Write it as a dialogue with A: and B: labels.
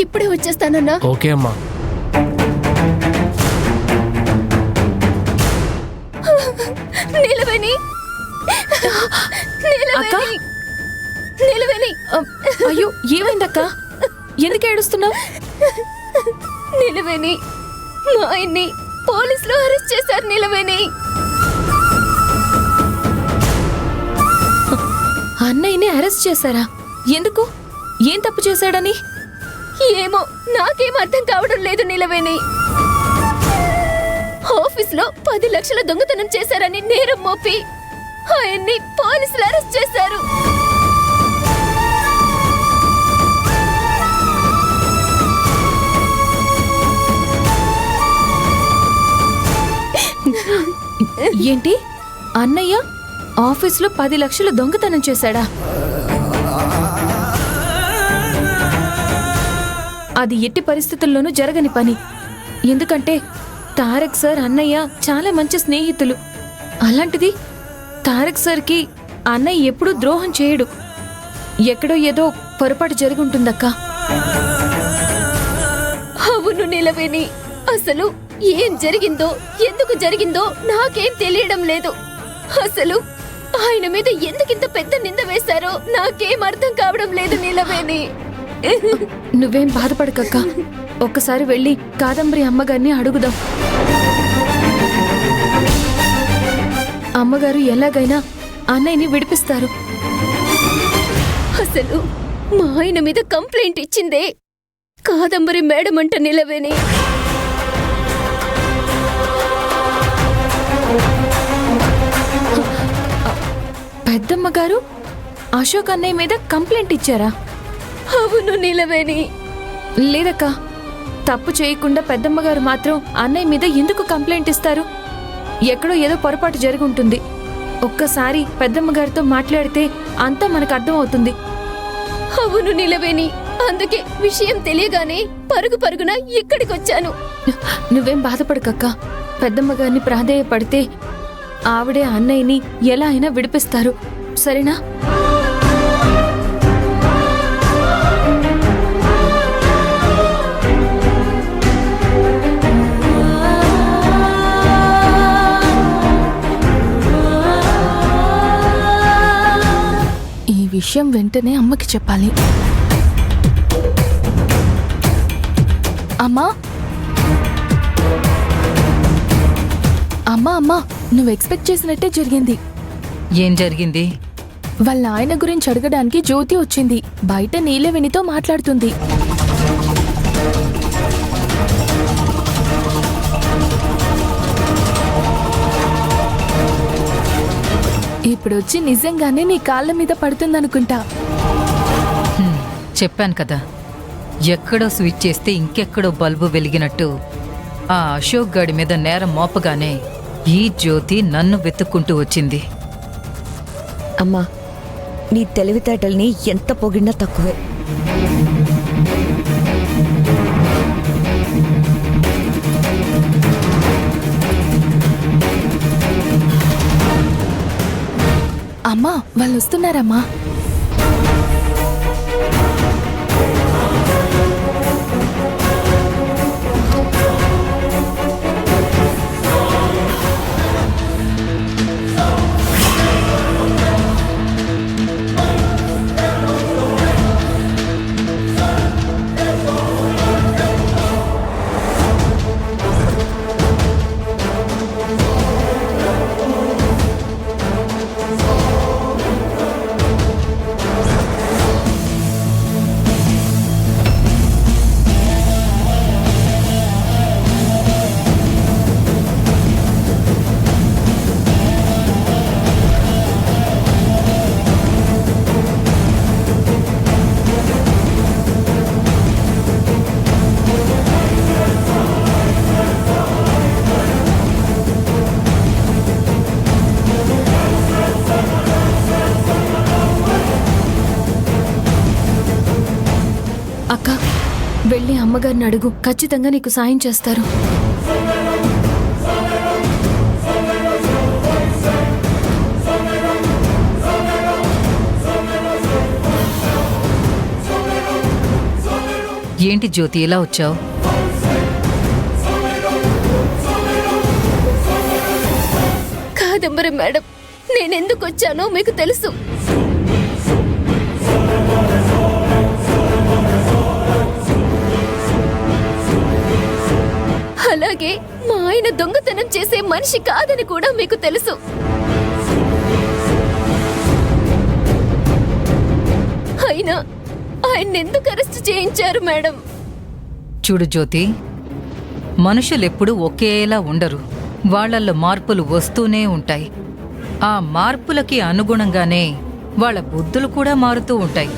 A: ఇప్పుడే వచ్చేస్తానన్నా.
B: ఓకే అమ్మా.
A: నిలవేణి, నిలవేణి, నిలవేణి.
C: అయ్యో ఏమైందక్క? ఎందుకు ఏడుస్తున్నావు?
A: నిలవేణి, మా ఆయన్ని పోలీసులు అరెస్ట్ చేశారు. నిలవేణి,
C: అన్నయ్యని అరెస్ట్ చేశారా? ఎందుకు? ఏం తప్పు చేశాడని?
A: ఏమో నాకేం అర్థం కావడం లేదు. నిలవేణి, ఆఫీస్లో 10 లక్షల దొంగతనం చేశారని నేరం మోపి ఆయన్ని పోలీసులు అరెస్ట్ చేశారు.
C: ఏంటి? అన్నయ్య ఆఫీస్లో 10 లక్షల దొంగతనం చేశాడా? అది ఎట్టి పరిస్థితుల్లోనూ జరగని పని. ఎందుకంటే తారక్ సార్ అన్నయ్య చాలా మంచి స్నేహితులు. అలాంటిది తారక్ సార్కి అన్నయ్య ఎప్పుడూ ద్రోహం చేయడు. ఎక్కడో ఏదో పొరపాటు జరుగుంటుందక్క.
A: అవును నిలవేణి, అసలు ఏం జరిగిందో ఎందుకు జరిగిందో నాకేం తెలియడం లేదు. అసలు ఆయన మీద ఎందుకింత పెద్ద నింద వేశారో నాకేం అర్థం కావడం లేదు. నిలవేణి,
C: నువ్వేం బాధపడకక్క. ఒక్కసారి వెళ్ళి కాదంబరి అమ్మగారిని అడుగుదాం. అమ్మగారు ఎలాగైనా అన్నయ్యని విడిపిస్తారు.
A: అసలు మా ఆయన మీద కంప్లైంట్ ఇచ్చిందే కాదంబరి మేడం అంట. నిలవేణి,
C: పెద్దమ్మగారు అశోక్ అన్నయ్య మీద కంప్లైంట్ ఇచ్చారా?
A: అవును నిలవేణి.
C: లేదక్క, తప్పు చేయకుండా పెద్దమ్మగారు మాత్రం అన్నయ్య మీద ఎందుకు కంప్లైంట్ ఇస్తారు? ఎక్కడో ఏదో పొరపాటు జరుగుంటుంది. ఒక్కసారి పెద్దమ్మగారితో మాట్లాడితే అంతా మనకు అర్థం అవుతుంది.
A: అవును నిలవేణి, అందుకే విషయం తెలియగానే పరుగు పరుగున ఇక్కడికొచ్చాను.
C: నువ్వేం బాధపడకక్క. పెద్దమ్మగారిని ప్రాధేయపడితే ఆవిడే అన్నయ్యని ఎలా అయినా విడిపిస్తారు. సరేనా?
D: ఈ విషయం వెంటనే అమ్మకి చెప్పాలి. అమ్మా అమ్మా అమ్మా, నువ్వు ఎక్స్పెక్ట్ చేసినట్టే జరిగింది.
E: ఏం జరిగింది?
D: వాళ్ళ ఆయన గురించి అడగడానికి జ్యోతి వచ్చింది. బయట నీలవేణితో మాట్లాడుతుంది. ఇప్పుడొచ్చి నిజంగానే నీ కాళ్ళ మీద పడుతుందనుకుంటా.
E: చెప్పాను కదా, ఎక్కడో స్విచ్ చేస్తే ఇంకెక్కడో బల్బు వెలిగినట్టు ఆ అశోక్ గాడి మీద నేరం మోపగానే ఈ జ్యోతి నన్ను వెతుక్కుంటూ వచ్చింది.
F: అమ్మా, నీ తెలివితేటల్ని ఎంత పొగిడినా తక్కువే.
D: అమ్మా, వాళ్ళు వస్తున్నారమ్మా.
C: అక్క, వెళ్ళి అమ్మగారిని అడుగు. ఖచ్చితంగా నీకు సాయం చేస్తారు.
E: ఏంటి జ్యోతి ఇలా వచ్చావు?
A: కాదంబరి మేడం, నేనెందుకు వచ్చానో మీకు తెలుసు. అలాగే మా ఆయన దొంగతనం చేసే మనిషి కాదని కూడా మీకు తెలుసు. అయినా ఆయన ఎందుకు అరెస్ట్ చేయించారు మేడం?
E: చూడు జ్యోతి, మనుషులెప్పుడూ ఒకేలా ఉండరు. వాళ్ళల్లో మార్పులు వస్తూనే ఉంటాయి. ఆ మార్పులకి అనుగుణంగానే వాళ్ళ బుద్ధులు కూడా మారుతూ ఉంటాయి.